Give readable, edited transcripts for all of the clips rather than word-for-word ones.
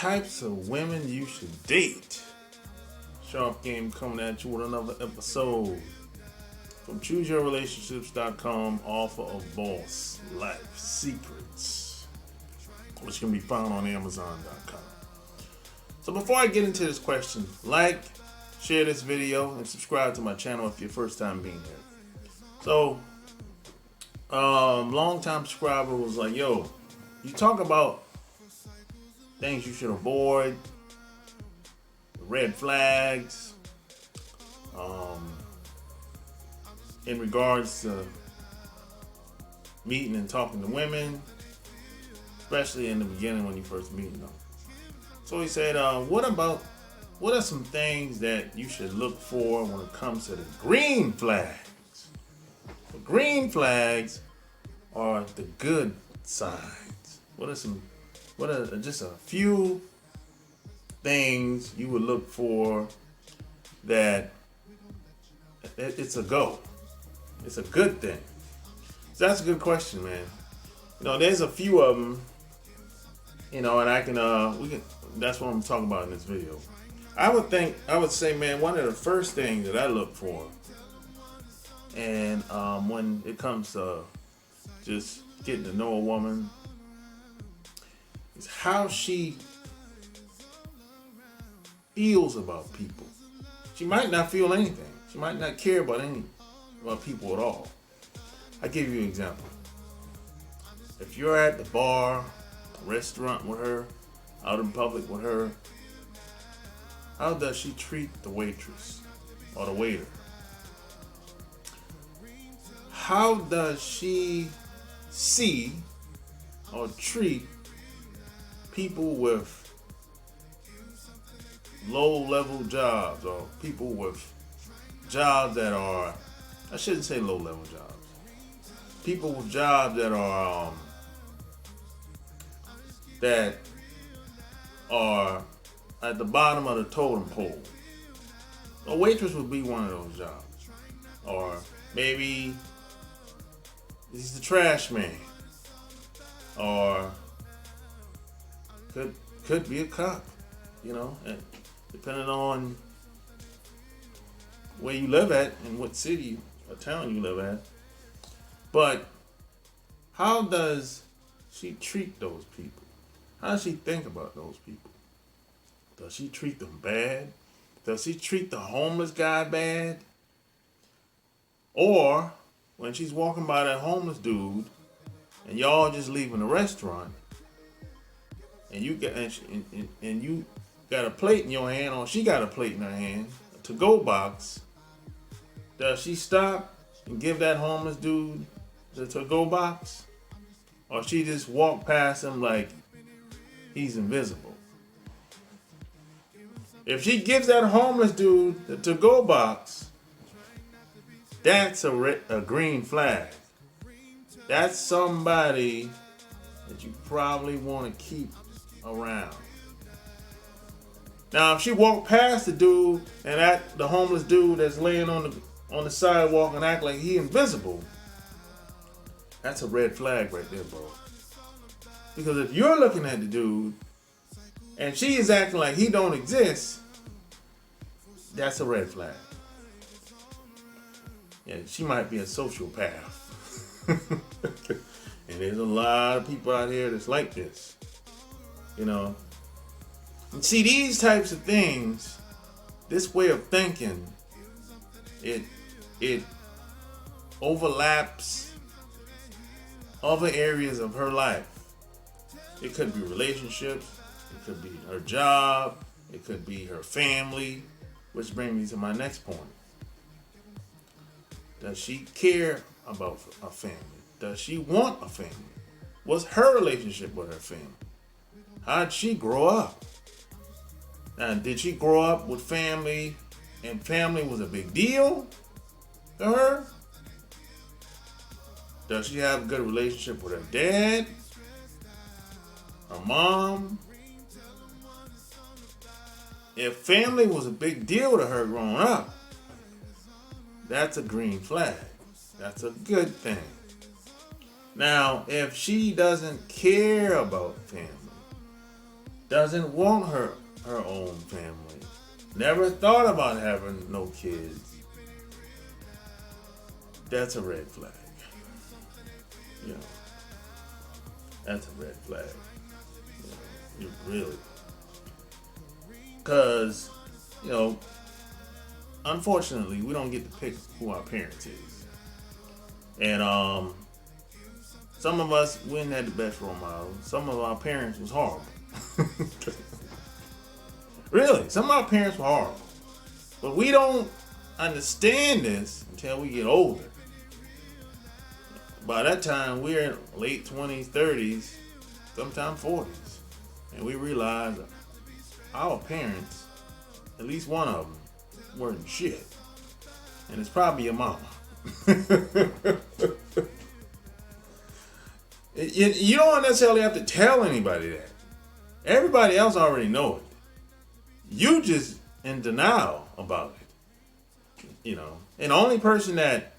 types of women you should date. Sharp Game coming at you with another episode from ChooseYourRelationships.com, author of Boss Life Secrets, which can be found on Amazon.com. So before I get into this question, like, share this video, and subscribe to my channel if you're first time being here. So, long time subscriber was like, yo, you talk about things you should avoid, red flags, in regards to meeting and talking to women, especially in the beginning when you first meet them. So he said, what are some things that you should look for when it comes to the green flags? The green flags are the good signs. What are just a few things you would look for that it's a go? It's a good thing. So that's a good question, man. You know, there's a few of them, you know, and that's what I'm talking about in this video. I would say, man, one of the first things that I look for, and when it comes to just getting to know a woman, is how she feels about people. She might not feel anything. She might not care about people at all. I'll give you an example. If you're at the bar, restaurant with her, out in public with her, how does she treat the waitress or the waiter? How does she see or treat people with low-level jobs, or people with jobs that are, I shouldn't say low-level jobs, people with jobs that are at the bottom of the totem pole? A waitress would be one of those jobs. Or maybe he's the trash man. Or could be a cop, you know, and depending on where you live at and what city or town you live at. But how does she treat those people? How does she think about those people? Does she treat them bad? Does she treat the homeless guy bad? Or when she's walking by that homeless dude and y'all just leaving the restaurant, and you got a plate in your hand, or she got a plate in her hand, a to-go box, does she stop and give that homeless dude the to-go box? Or she just walk past him like he's invisible? If she gives that homeless dude the to-go box, that's a green flag. That's somebody that you probably want to keep around. Now, if she walked past the dude and the homeless dude that's laying on the sidewalk and act like he invisible, that's a red flag right there, bro. Because if you're looking at the dude and she is acting like he don't exist, that's a red flag. Yeah, she might be a sociopath. And there's a lot of people out here that's like this, you know. And see, these types of things, this way of thinking, it overlaps other areas of her life. It could be relationships, it could be her job, it could be her family, which brings me to my next point. Does she care about a family? Does she want a family? What's her relationship with her family? How did she grow up? Now, did she grow up with family and family was a big deal to her? Does she have a good relationship with her dad? Her mom? If family was a big deal to her growing up, that's a green flag. That's a good thing. Now, if she doesn't care about family, doesn't want her own family, never thought about having no kids, that's a red flag. You know, that's a red flag. You really, because unfortunately, we don't get to pick who our parents is, and some of us we didn't have the best role models. Some of our parents was horrible. Really, some of our parents were horrible, but we don't understand this until we get older. By that time, we're in late 20s, 30s, sometimes 40s, and we realize our parents, at least one of them, weren't shit, and it's probably your mama. You don't necessarily have to tell anybody that. Everybody else already know it. You just in denial about it. And the only person that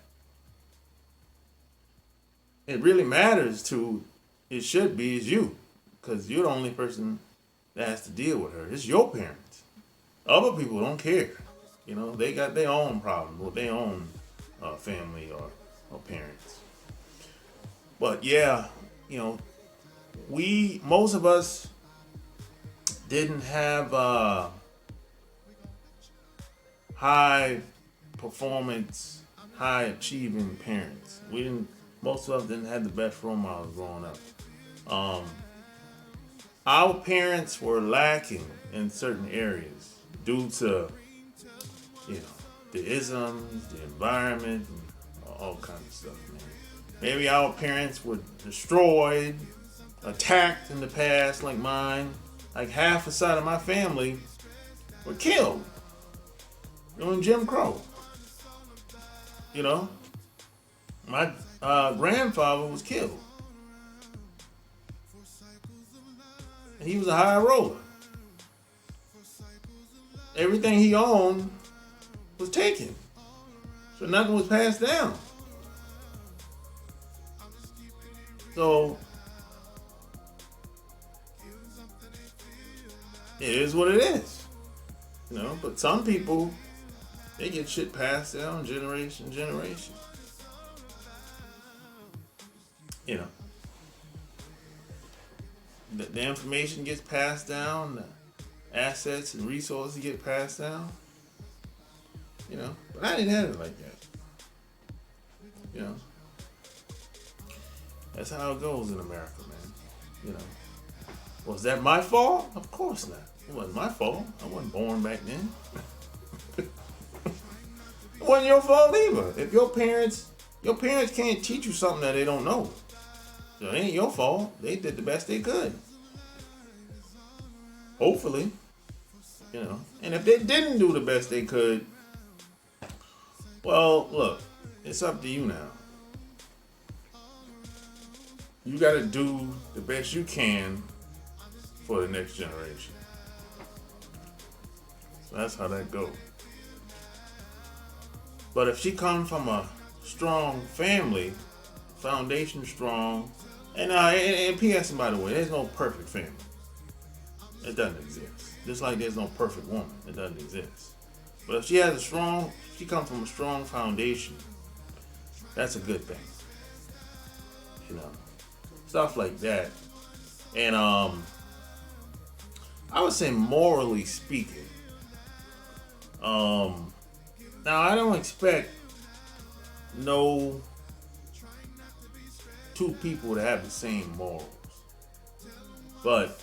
it really matters to, it should be, is you. Because you're the only person that has to deal with her. It's your parents. Other people don't care. They got their own problems with their own family or parents. But yeah, most of us didn't have high performance, high achieving parents. Most of us didn't have the best role models growing up. Our parents were lacking in certain areas due to, the isms, the environment, and all kinds of stuff, man. Maybe our parents were destroyed, attacked in the past, like mine. Like half the side of my family were killed during Jim Crow. My grandfather was killed. And he was a high roller. Everything he owned was taken. So nothing was passed down. So it is what it is. But some people, they get shit passed down generation to generation. The information gets passed down, the assets and resources get passed down. But I didn't have it like that. That's how it goes in America, man. Was that my fault? Of course not. It wasn't my fault. I wasn't born back then. It wasn't your fault either. If your parents can't teach you something that they don't know. So it ain't your fault. They did the best they could. Hopefully. And if they didn't do the best they could, well, look, it's up to you now. You got to do the best you can for the next generation. So that's how that goes. But if she comes from a strong family, foundation strong, and P.S. by the way, there's no perfect family. It doesn't exist. Just like there's no perfect woman. It doesn't exist. But if she comes from a strong foundation, that's a good thing. Stuff like that. And I would say morally speaking, now I don't expect no two people to have the same morals. But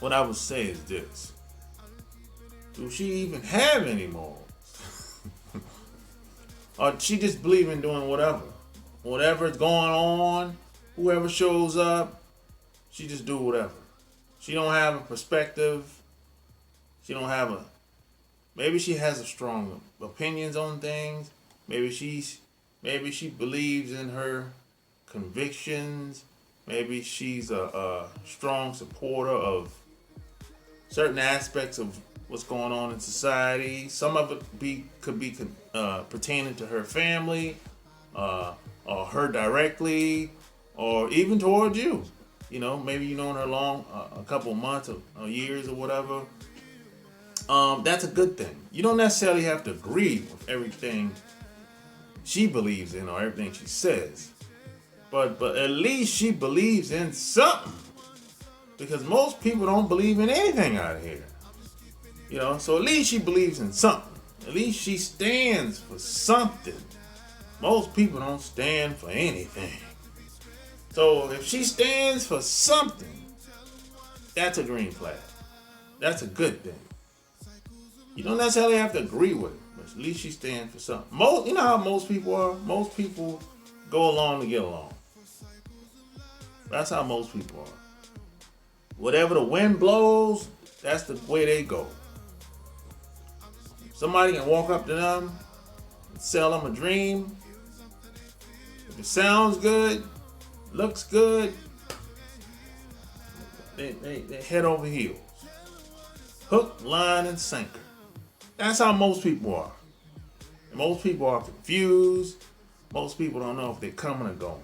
what I would say is this. Do she even have any morals? Or she just believe in doing whatever? Whatever's going on, whoever shows up, she just do whatever. She don't have a perspective. Maybe she has a strong opinions on things. Maybe she believes in her convictions. Maybe she's a strong supporter of certain aspects of what's going on in society. Some of it could be pertaining to her family, or her directly, or even towards you. maybe you known her long, a couple months or years or whatever. That's a good thing. You don't necessarily have to agree with everything she believes in or everything she says, but at least she believes in something. Because most people don't believe in anything out here. So at least she believes in something. At least she stands for something. Most people don't stand for anything. So if she stands for something, that's a green flag. That's a good thing. You don't necessarily have to agree with it, but at least she stands for something. You know how most people are? Most people go along to get along. That's how most people are. Whatever the wind blows, that's the way they go. Somebody can walk up to them and sell them a dream. If it sounds good, looks good, they head over heels. Hook, line, and sinker. That's how most people are. And most people are confused. Most people don't know if they're coming or going.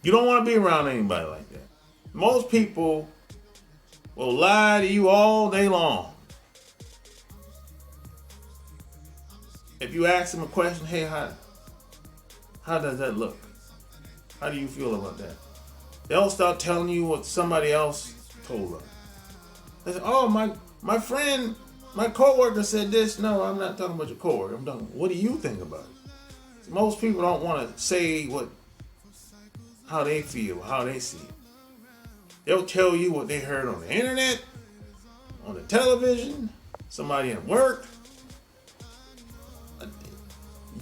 You don't want to be around anybody like that. Most people will lie to you all day long. If you ask them a question, hey, how does that look? How do you feel about that? They'll start telling you what somebody else told them. They say, oh, my friend, my coworker said this. No, I'm not talking about your coworker. I'm talking, what do you think about it? So most people don't want to say how they feel, how they see it. They'll tell you what they heard on the internet, on the television, somebody at work.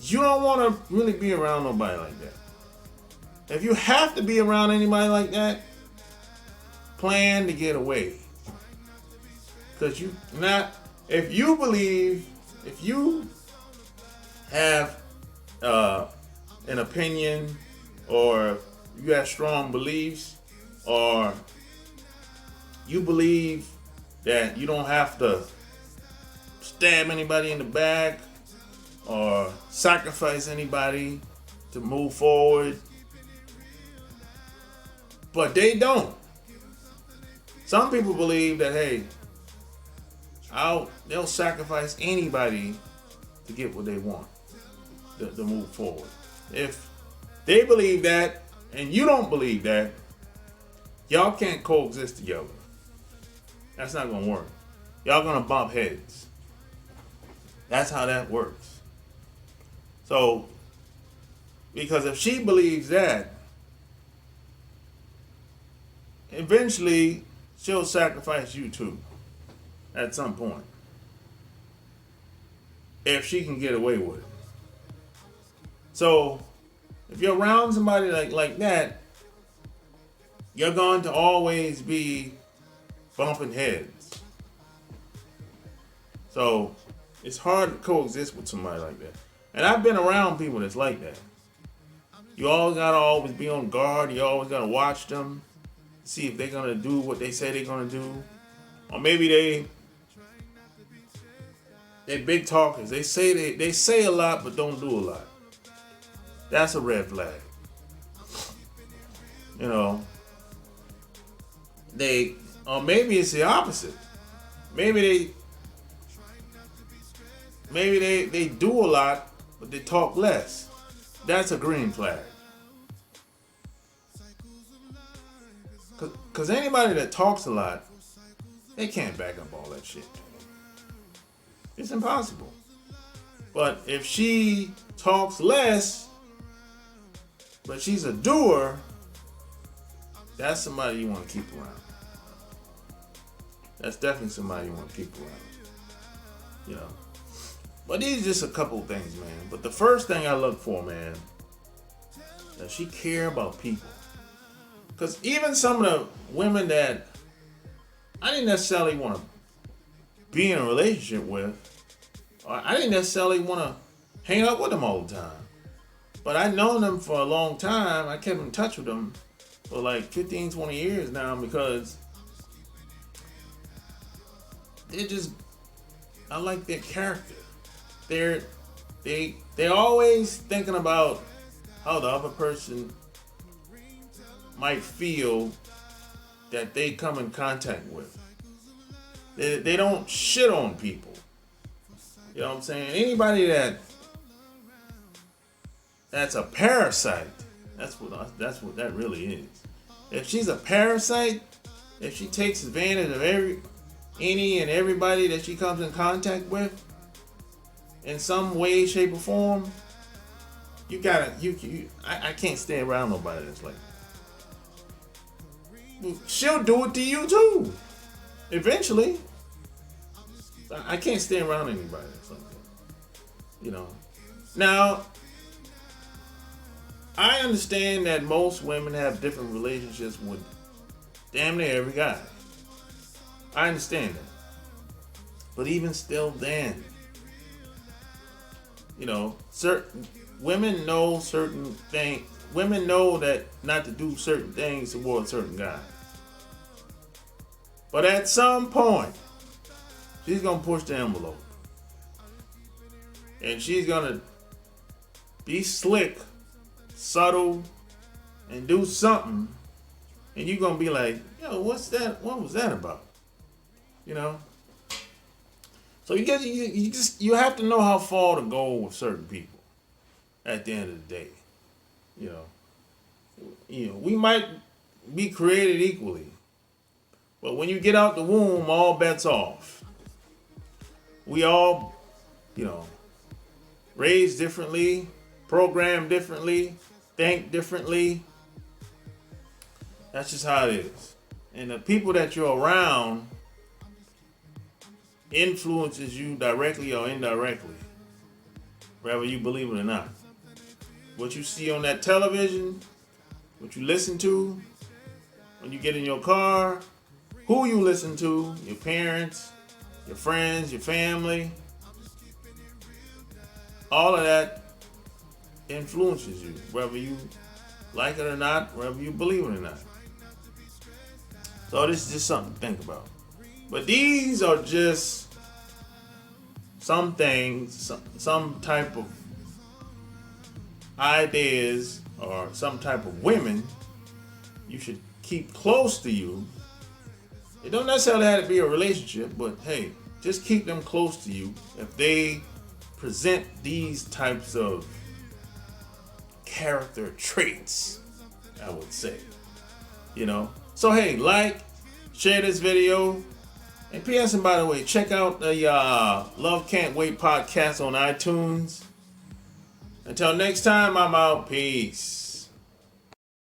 You don't want to really be around nobody like that. If you have to be around anybody like that, plan to get away. Because if you have an opinion, or you have strong beliefs, or you believe that you don't have to stab anybody in the back or sacrifice anybody to move forward, but they don't. Some people believe that, hey, they'll sacrifice anybody to get what they want, to move forward. If they believe that and you don't believe that, y'all can't coexist together. That's not gonna work. Y'all gonna bump heads. That's how that works. So, because if she believes that, eventually she'll sacrifice you too, at some point. If she can get away with it. So, if you're around somebody like that, you're going to always be bumping heads. So, it's hard to coexist with somebody like that. And I've been around people that's like that. You always gotta always be on guard. You always gotta watch them, see if they're gonna do what they say they're gonna do, or maybe they big talkers. They say a lot but don't do a lot. That's a red flag. Or maybe it's the opposite. Maybe they do a lot, but they talk less. That's a green flag. Because anybody that talks a lot, they can't back up all that shit. It's impossible. But if she talks less, but she's a doer, that's somebody you want to keep around. That's definitely somebody you want to keep around. But these are just a couple things, man. But the first thing I look for, man, does she care about people? Because even some of the women that I didn't necessarily want to be in a relationship with, or I didn't necessarily want to hang out with them all the time, but I've known them for a long time. I kept in touch with them for like 15, 20 years now, because I like their character. They're always thinking about how the other person might feel that they come in contact with. They don't shit on people. You know what I'm saying? Anybody that's a parasite, that's what that really is. If she's a parasite, if she takes advantage of any and everybody that she comes in contact with in some way, shape, or form, I can't stay around nobody that's like that. She'll do it to you too. Eventually. I can't stay around anybody that's like that. You know. Now, I understand that most women have different relationships with damn near every guy. I understand that. But even still then, you know, certain women know certain things. Women know that not to do certain things towards certain guys. But at some point, she's going to push the envelope. And she's going to be slick, subtle, and do something. And you're going to be like, yo, what's that? What was that about? You know? So you have to know how far to go with certain people at the end of the day. You know, we might be created equally. But when you get out the womb, all bets off. We all, raised differently, programmed differently, think differently. That's just how it is. And the people that you're around influences you directly or indirectly, whether you believe it or not. What you see on that television, what you listen to, when you get in your car, who you listen to, your parents, your friends, your family, all of that influences you, whether you like it or not, whether you believe it or not. So this is just something to think about. But these are just some things, some type of ideas or some type of women you should keep close to you. It don't necessarily have to be a relationship, but hey, just keep them close to you if they present these types of character traits, I would say. So hey, like, share this video, and P.S. and by the way, check out the Love Can't Wait podcast on iTunes. Until next time, I'm out. Peace.